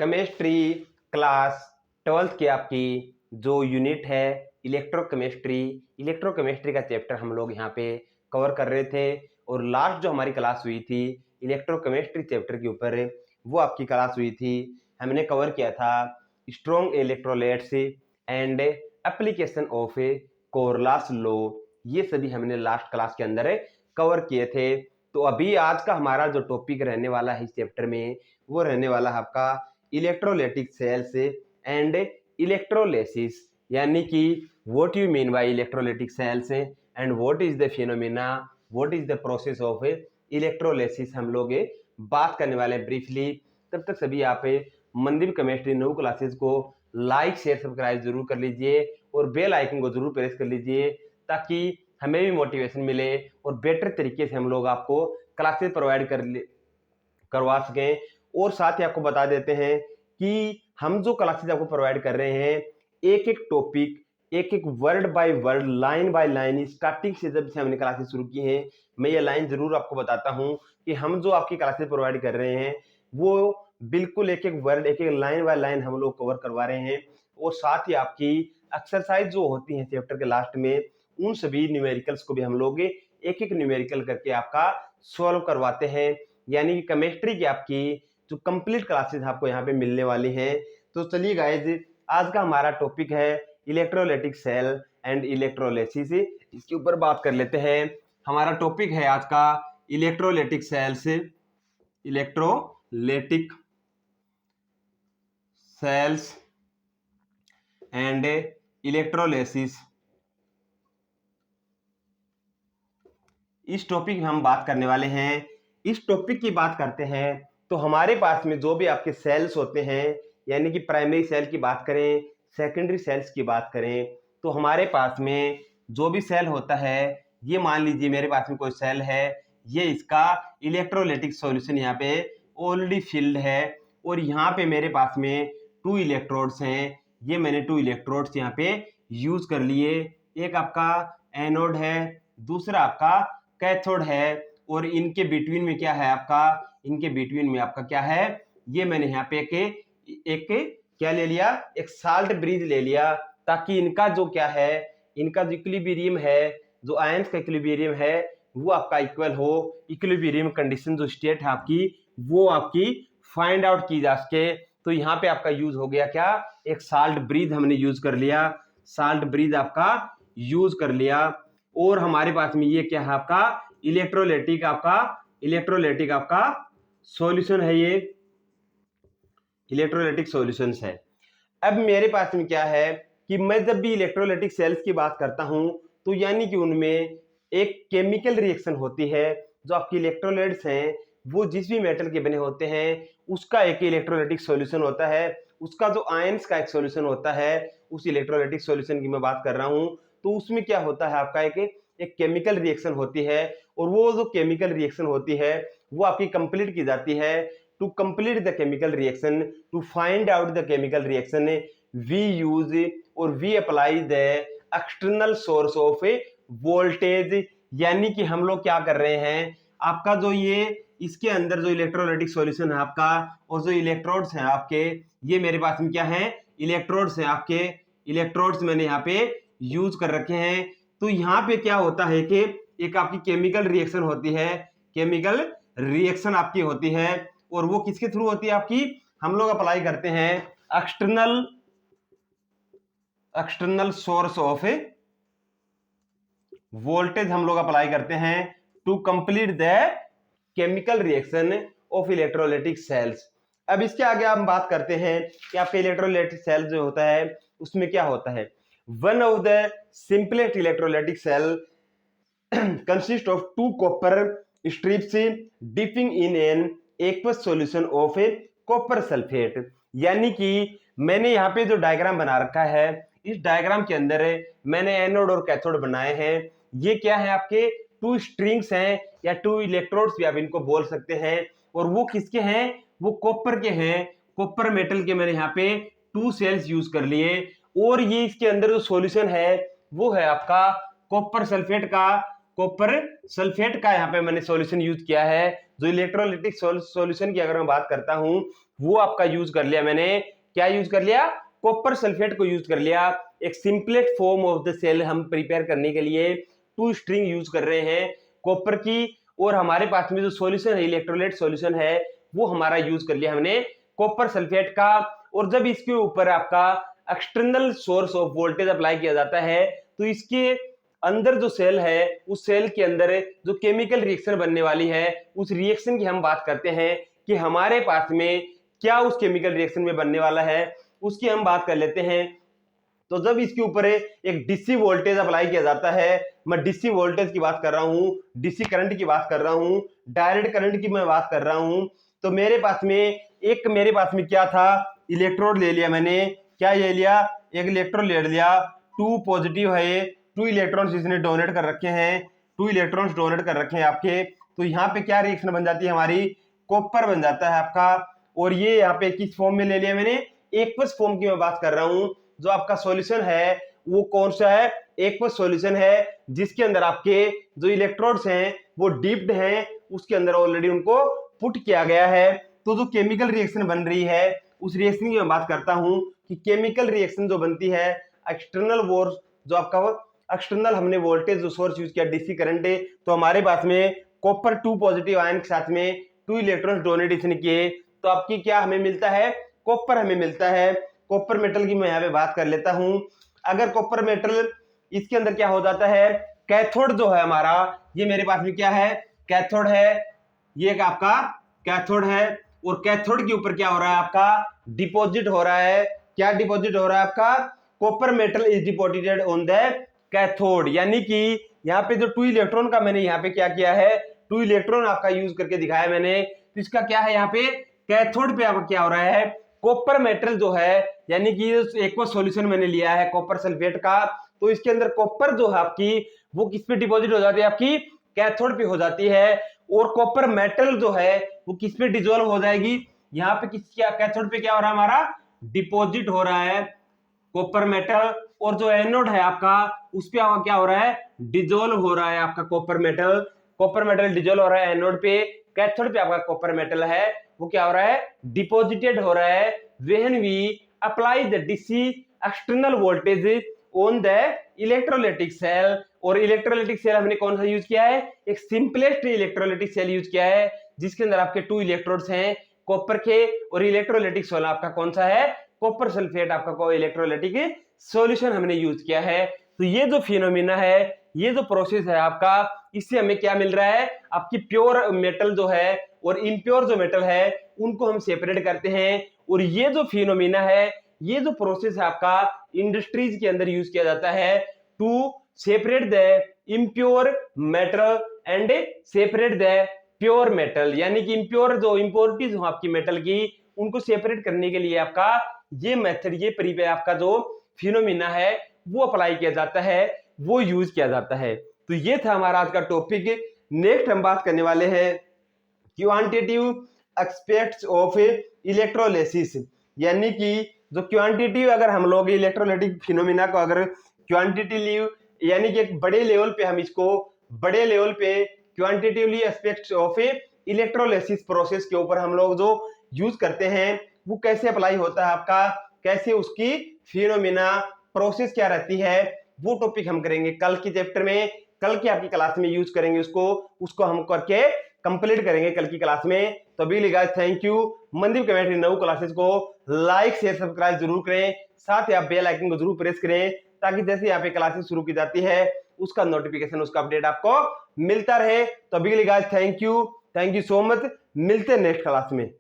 Chemistry class 12th की आपकी जो यूनिट है इलेक्ट्रोकेमिस्ट्री का चैप्टर हम लोग यहाँ पे कवर कर रहे थे। और लास्ट जो हमारी क्लास हुई थी इलेक्ट्रोकेमिस्ट्री चैप्टर के ऊपर, वो आपकी क्लास हुई थी। हमने कवर किया था strong electrolytes and application of Kohlrausch law. ये सभी हमने लास्ट क्लास के अंदर कवर किए थे। तो अभी आज का हमारा जो टॉपिक रहने वाला है इस चैप्टर में, वो रहने वाला है आपका इलेक्ट्रोलाइटिक सेल्स एंड इलेक्ट्रोलिसिस, यानी कि what you mean by electrolytic cells and what is the phenomena, what is the process of electrolysis हम लोग बात करने वाले हैं ब्रीफली। तब तक सभी आप मनदीप केमिस्ट्री न्यू क्लासेस को लाइक शेयर सब्सक्राइब जरूर कर लीजिए और बेल आइकन को जरूर प्रेस कर लीजिए, ताकि हमें भी मोटिवेशन मिले और बेटर तरीके से हम लोग आपको क्लासेस प्रोवाइड करवा सकें। और साथ ही आपको बता देते हैं कि हम जो क्लासेस आपको प्रोवाइड कर रहे हैं, एक एक टॉपिक, एक एक word by word, line by line, starting से जब से हमने क्लासेस शुरू की हैं, मैं ये लाइन जरूर आपको बताता हूं कि हम जो आपकी क्लासेस प्रोवाइड कर रहे हैं वो बिल्कुल एक एक वर्ड, एक एक लाइन बाय लाइन हम लोग कवर करवा रहे हैं। और साथ ही आपकी एक्सरसाइज जो होती है चैप्टर के लास्ट में, उन सभी न्यूमेरिकल्स को भी हम लोग एक एक न्यूमेरिकल करके आपका सॉल्व करवाते हैं। यानी कि केमिस्ट्री की आपकी जो कंप्लीट क्लासेस आपको यहाँ पे मिलने वाली हैं। तो चलिए गाइज, आज का हमारा टॉपिक है इलेक्ट्रोलाइटिक सेल एंड इलेक्ट्रोलिसिस। इसके ऊपर बात कर लेते हैं। हमारा टॉपिक है आज का electrolytic cells, electrolytic cells and electrolysis. इस टॉपिक में हम बात करने वाले हैं। इस टॉपिक की बात करते हैं तो हमारे पास में जो भी आपके सेल्स होते हैं, यानी कि प्राइमरी सेल की बात करें, सेकेंडरी सेल्स की बात करें, तो हमारे पास में जो भी सेल होता है, ये मान लीजिए मेरे पास में कोई सेल है, ये इसका इलेक्ट्रोलाइटिक सॉल्यूशन यहाँ पे ऑलरेडी फिल्ड है। और यहाँ पे मेरे पास में 2 इलेक्ट्रोड्स हैं। ये मैंने 2 इलेक्ट्रोड्स यहाँ पे यूज कर लिए। एक आपका एनोड है, दूसरा आपका कैथोड है। और इनके बिटवीन में क्या है आपका, इनके बिटवीन में आपका क्या है, ये मैंने यहाँ पे एक क्या ले लिया, एक साल्ट ब्रिज ले लिया, ताकि इनका जो क्या है, इनका जो इक्विलिब्रियम है, जो आयंस का इक्विलिब्रियम है, वो आपका इक्वल हो। इक्विलिब्रियम कंडीशन जो स्टेट है आपकी, वो आपकी फाइंड आउट की जा सके। तो यहाँ पे आपका यूज हो गया क्या, एक साल्ट ब्रिज हमने यूज कर लिया, साल्ट ब्रिज आपका यूज कर लिया। और हमारे पास में ये क्या है आपका इलेक्ट्रोलाइटिक आपका सॉल्यूशन है, ये इलेक्ट्रोलाइटिक सॉल्यूशंस है। अब मेरे पास में क्या है कि मैं जब भी इलेक्ट्रोलाइटिक सेल्स की बात करता हूं, तो यानी कि उनमें एक केमिकल रिएक्शन होती है। जो आपकी इलेक्ट्रोलाइट्स हैं, वो जिस भी मेटल के बने होते हैं, उसका एक इलेक्ट्रोलाइटिक सॉल्यूशन होता है, उसका जो आयंस का एक सॉल्यूशन होता है, उस इलेक्ट्रोलाइटिक सॉल्यूशन की मैं बात कर रहा हूं। तो उसमें क्या होता है आपका एक केमिकल रिएक्शन होती है। और वो जो केमिकल रिएक्शन होती है, वो आपकी कंप्लीट की जाती है। To complete the chemical reaction, to find out the chemical reaction, we use और we apply the external source of voltage. यानी कि हम लोग क्या कर रहे हैं, आपका जो ये इसके अंदर जो इलेक्ट्रोलाइटिक सॉल्यूशन है आपका, और जो इलेक्ट्रोड्स हैं आपके, ये मेरे पास में क्या है, इलेक्ट्रोड्स हैं आपके। इलेक्ट्रोड्स मैंने यहाँ पे यूज कर रखे हैं। तो यहाँ पे क्या होता है कि एक आपकी केमिकल रिएक्शन होती है, केमिकल रिएक्शन आपकी होती है। और वो किसके थ्रू होती है आपकी, हम लोग अप्लाई करते हैं एक्सटर्नल सोर्स ऑफ वोल्टेज, हम लोग अप्लाई करते हैं to complete the chemical reaction of electrolytic cells. अब इसके आगे हम बात करते हैं कि आपके इलेक्ट्रोलाइटिक सेल जो होता है, उसमें क्या होता है। One of the simplest electrolytic cell consist of 2 copper strips dipping in an aqueous solution of a copper sulphate. यानी कि मैंने यहाँ पे जो डायग्राम बना रखा है, इस डायग्राम के अंदर मैंने एनोड और कैथोड बनाए हैं। ये क्या है आपके 2 स्ट्रिंग्स हैं, या 2 इलेक्ट्रोड्स भी आप इनको बोल सकते हैं। और वो किसके हैं, वो कॉपर के हैं, कॉपर मेटल के। मैंने यहाँ पे 2 सेल्स यूज कर लिए। और ये इसके अंदर जो सॉल्यूशन है, वो है आपका कॉपर सल्फेट का। कॉपर सल्फेट का यहाँ पे मैंने सॉल्यूशन यूज किया है। जो इलेक्ट्रोलाइटिक सॉल्यूशन की अगर मैं बात करता हूँ वो आपका यूज कर लिया मैंने, क्या यूज कर लिया, कॉपर सल्फेट को यूज कर लिया। एक simplest form of the cell हम प्रिपेयर करने के लिए 2 स्ट्रिंग यूज कर रहे हैं कॉपर की, और हमारे पास में जो सॉल्यूशन है इलेक्ट्रोलाइट सॉल्यूशन है वो हमारा यूज कर लिया हमने कॉपर सल्फेट का। और जब इसके ऊपर आपका external source of voltage apply किया जाता है तो इसके अंदर जो सेल है उस सेल के अंदर जो केमिकल रिएक्शन बनने वाली है उस रिएक्शन की हम बात करते हैं कि हमारे पास में क्या उस केमिकल रिएक्शन में बनने वाला है, उसकी हम बात कर लेते हैं। तो जब इसके ऊपर एक डीसी वोल्टेज अप्लाई किया जाता है, मैं डीसी वोल्टेज की बात कर रहा हूं, डीसी करंट की बात कर रहा हूं, डायरेक्ट करंट की मैं बात कर रहा हूं, तो मेरे पास में क्या था, इलेक्ट्रोड ले लिया मैंने, क्या ले लिया, एक इलेक्ट्रोड ले लिया, 2 पॉजिटिव है, 2 इलेक्ट्रॉन्स इसने डोनेट कर रखे हैं, 2 इलेक्ट्रॉन्स डोनेट कर रखे हैं आपके, तो यहाँ पे क्या रिएक्शन बन जाती है हमारी, कॉपर बन जाता है आपका। और ये यहाँ पे किस फॉर्म में ले लिया मैंने, एक्वस फॉर्म की मैं बात कर रहा हूं। जो आपका सॉल्यूशन है वो कौन सा है, एक्वस सॉल्यूशन है, जिसके अंदर आपके जो इलेक्ट्रोड्स हैं वो डीप्ड हैं, उसके अंदर ऑलरेडी उनको पुट किया गया है। तो जो केमिकल रिएक्शन बन रही है उस रिएक्शन की मैं बात करता हूं कि केमिकल रिएक्शन जो बनती है एक्सटर्नल वोर्स, जो आपका एक्सटर्नल हमने वोल्टेज जो सोर्स यूज किया डीसी करंट है, तो हमारे पास में कॉपर 2 पॉजिटिव आयन के साथ में 2 इलेक्ट्रॉन्स डोनेट इसने किए, तो आपकी क्या हमें मिलता है, कॉपर हमें मिलता है। कॉपर मेटल की मैं यहाँ पे बात कर लेता हूं। अगर कॉपर मेटल इसके अंदर क्या हो जाता है, कैथोड जो है हमारा, ये मेरे पास में क्या है, कैथोड है, ये एक आपका कैथोड है, और कैथोड के ऊपर क्या हो रहा है आपका, डिपॉजिट हो रहा है, क्या डिपॉजिट हो रहा है आपका, copper metal is deposited on the cathode. यानी कि यहाँ पे जो 2 इलेक्ट्रॉन का मैंने यहाँ पे क्या किया है, 2 इलेक्ट्रॉन आपका यूज करके दिखाया मैंने, तो इसका क्या है, यहाँ पे कैथोड पे आपका क्या हो रहा है, कॉपर मेटल जो है, यानी कि एक्वा सॉल्यूशन मैंने लिया है कॉपर सल्फेट का, तो इसके अंदर कॉपर जो है आपकी वो किस पे डिपॉजिट हो जाती है, आपकी कैथोड पे हो जाती है। और कॉपर मेटल जो है वो किस पे डिसॉल्व हो जाएगी, यहाँ पे किस क्या कैथोड पे क्या हो रहा है हमारा, डिपॉजिट हो रहा है कॉपर मेटल, और जो एनोड है आपका उस पे क्या हो रहा है, डिसॉल्व हो रहा है आपका कॉपर मेटल डिसॉल्व हो रहा है एनोड पे, कैथोड पे आपका कॉपर मेटल है वो क्या हो रहा है, डिपॉजिटेड हो रहा है। When we apply the DC external voltage on the electrolytic cell, और इलेक्ट्रोलाइटिक सेल हमने कौन सा यूज किया है, एक सिंपलेस्ट इलेक्ट्रोलाइटिक सेल यूज किया है, जिसके अंदर आपके 2 इलेक्ट्रोड्स हैं कॉपर के, और इलेक्ट्रोलाइटिक सेल आपका कौन सा है, कॉपर सल्फेट आपका कोई इलेक्ट्रोलाइटिक सॉल्यूशन हमने यूज किया है। तो ये जो फिनोमिना है, ये जो प्रोसेस है आपका, इससे हमें क्या मिल रहा है, आपकी प्योर मेटल जो है और इम्प्योर जो मेटल है उनको हम सेपरेट करते हैं। और ये जो फिनोमिना है, ये जो प्रोसेस है आपका इंडस्ट्रीज के अंदर यूज किया जाता है to separate the impure metal and separate the pure metal, यानी कि इम्प्योर जो इम्प्योरिटीज हो आपकी मेटल की उनको सेपरेट करने के लिए आपका ये मेथड, ये प्रीपे आपका जो फिनोमिना है वो अप्लाई किया जाता है, वो यूज किया जाता है। तो ये था हमारा आज का टॉपिक। नेक्स्ट हम बात करने वाले हैं क्वांटिटेटिव एस्पेक्ट्स ऑफ इलेक्ट्रोलिसिस, यानी कि जो क्वांटिटेटिव, अगर हम लोग इलेक्ट्रोलाइटिक फिनोमिना को अगर क्वांटिटेटिव यानी कि एक बड़े लेवल पे हम इसको बड़े लेवल पे quantitatively aspects of electrolysis process के ऊपर हम लोग जो यूज करते हैं वो कैसे अप्लाई होता है आपका, कैसे उसकी फिनोमिना प्रोसेस क्या रहती है, वो टॉपिक हम करेंगे कल की चैप्टर में, कल की आपकी क्लास में यूज करेंगे उसको हम करके कंप्लीट करेंगे कल की क्लास में। तो अभी guys thank you. Mandeep chemistry 9 classes को लाइक शेयर सब्सक्राइब जरूर करें, साथ ही आप बेल आइकन को जरूर प्रेस करें ताकि जैसे यहाँ पे क्लासेस शुरू की जाती है उसका नोटिफिकेशन, उसका अपडेट आपको मिलता रहे। तो अभी guys thank you so much, मिलते हैं नेक्स्ट क्लास में।